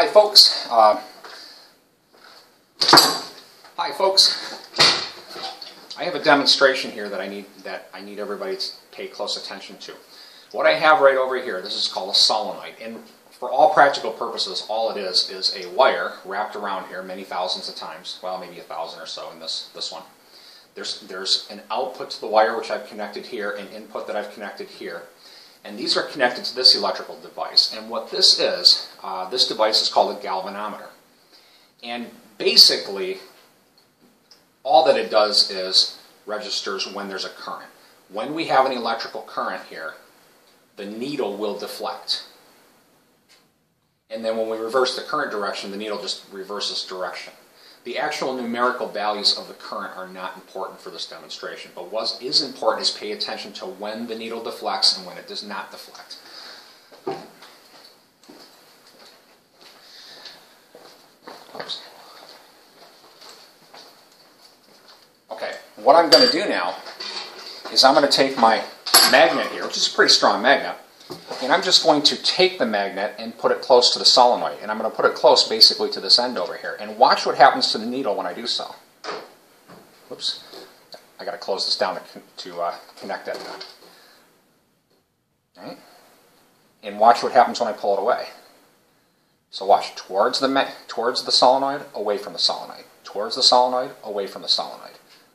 Hi folks. I have a demonstration here that I need everybody to pay close attention to. What I have right over here, this is called a solenoid, and for all practical purposes, all it is a wire wrapped around here many thousands of times. Well, maybe 1,000 or so in this one. There's an output to the wire which I've connected here, an input that I've connected here. And these are connected to this electrical device. And what this device is called a galvanometer. And basically, all that it does is registers when there's a current. When we have an electrical current here, the needle will deflect. And then when we reverse the current direction, the needle just reverses direction. The actual numerical values of the current are not important for this demonstration, but what is important is pay attention to when the needle deflects and when it does not deflect. Oops. Okay, what I'm going to do now is I'm going to take my magnet here, which is a pretty strong magnet, and I'm just going to take the magnet and put it close to the solenoid. And I'm going to put it close basically to this end over here. And watch what happens to the needle when I do so. Whoops. I got to close this down to connect it. Right? And watch what happens when I pull it away. So watch. Towards the solenoid, away from the solenoid. Towards the solenoid, away from the solenoid.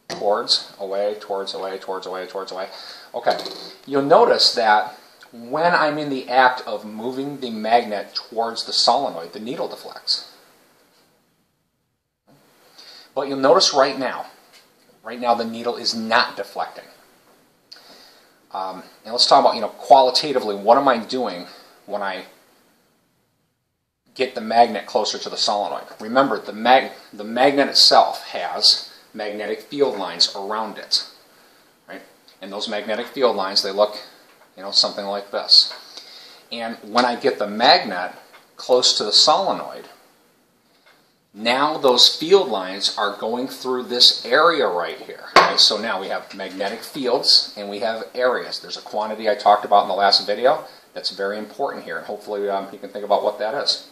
Towards, away, towards, away, towards, away, towards, away. Okay. You'll notice that when I'm in the act of moving the magnet towards the solenoid, the needle deflects. But you'll notice right now the needle is not deflecting. And let's talk about, qualitatively, what am I doing when I get the magnet closer to the solenoid? Remember, the magnet itself has magnetic field lines around it, right? And those magnetic field lines, they look something like this. And when I get the magnet close to the solenoid, now those field lines are going through this area right here. Right? So now we have magnetic fields and we have areas. There's a quantity I talked about in the last video that's very important here, and hopefully you can think about what that is.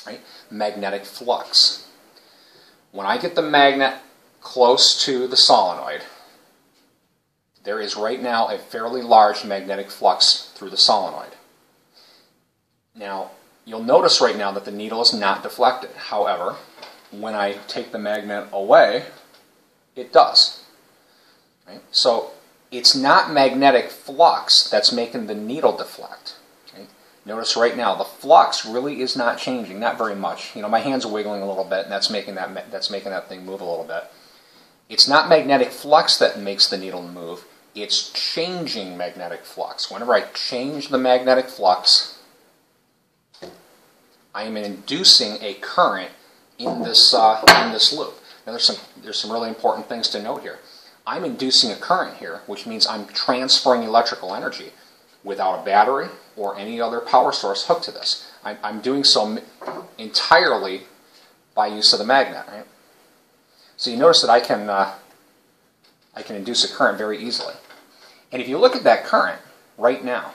Right? Magnetic flux. When I get the magnet close to the solenoid, there is right now a fairly large magnetic flux through the solenoid. Now, you'll notice right now that the needle is not deflected. However, when I take the magnet away, it does. Right? So, it's not magnetic flux that's making the needle deflect. Right? Notice right now, the flux really is not changing, not very much. My hands are wiggling a little bit, and that's making that thing move a little bit. It's not magnetic flux that makes the needle move. It's changing magnetic flux. Whenever I change the magnetic flux, I am inducing a current in this loop. Now there's some really important things to note here. I'm inducing a current here, which means I'm transferring electrical energy without a battery or any other power source hooked to this. I'm doing so entirely by use of the magnet. Right? So you notice that I can induce a current very easily. And if you look at that current right now,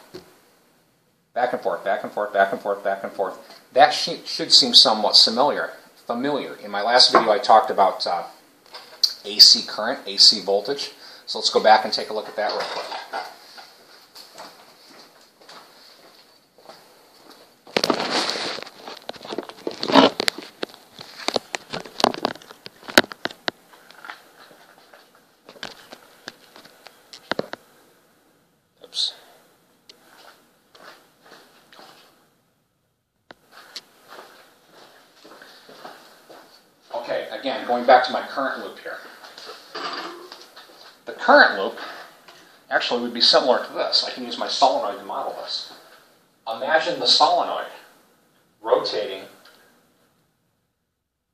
back and forth, back and forth, back and forth, back and forth, that should seem somewhat familiar. In my last video I talked about AC current, AC voltage. So let's go back and take a look at that real quick. Okay, again, going back to my current loop here. The current loop actually would be similar to this. I can use my solenoid to model this. Imagine the solenoid rotating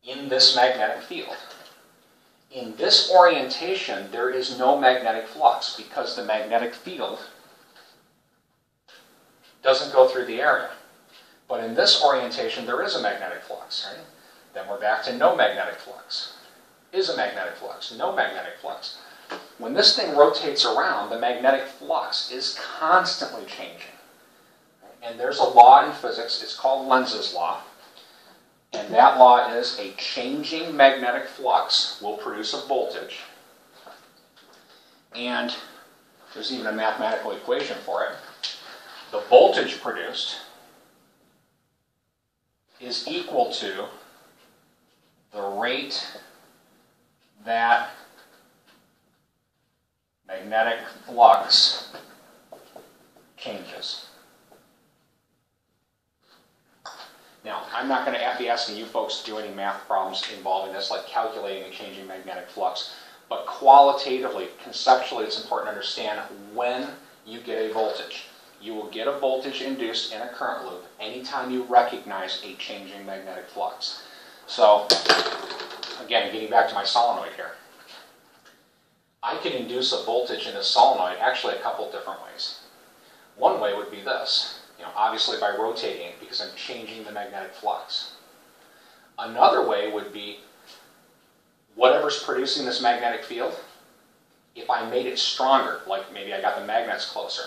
in this magnetic field. In this orientation, there is no magnetic flux because the magnetic field doesn't go through the area. But in this orientation, there is a magnetic flux, right? Then we're back to no magnetic flux. Is a magnetic flux, no magnetic flux. When this thing rotates around, the magnetic flux is constantly changing. And there's a law in physics, it's called Lenz's law. And that law is a changing magnetic flux will produce a voltage. And there's even a mathematical equation for it. The voltage produced is equal to the rate that magnetic flux changes. Now, I'm not going to be asking you folks to do any math problems involving this, like calculating and changing magnetic flux, but qualitatively, conceptually, it's important to understand when you get a voltage. You will get a voltage induced in a current loop anytime you recognize a changing magnetic flux. So, again, getting back to my solenoid here. I can induce a voltage in a solenoid actually a couple different ways. One way would be this, obviously by rotating it because I'm changing the magnetic flux. Another way would be whatever's producing this magnetic field, if I made it stronger, like maybe I got the magnets closer,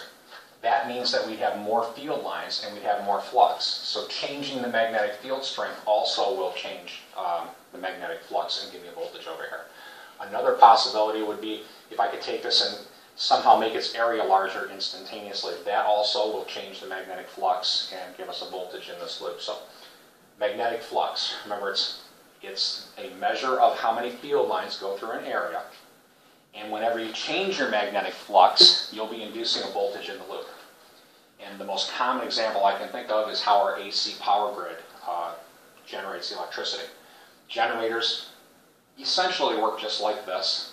that means that we'd have more field lines and we'd have more flux. So changing the magnetic field strength also will change the magnetic flux and give me a voltage over here. Another possibility would be if I could take this and somehow make its area larger instantaneously. That also will change the magnetic flux and give us a voltage in this loop. So magnetic flux, remember it's a measure of how many field lines go through an area. And whenever you change your magnetic flux, you'll be inducing a voltage in the loop. And the most common example I can think of is how our AC power grid generates the electricity. Generators essentially work just like this.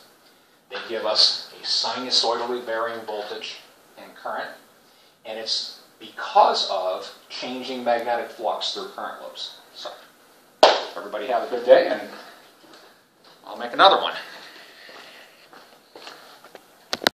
They give us a sinusoidally varying voltage and current, and it's because of changing magnetic flux through current loops. So, everybody have a good day, and I'll make another one.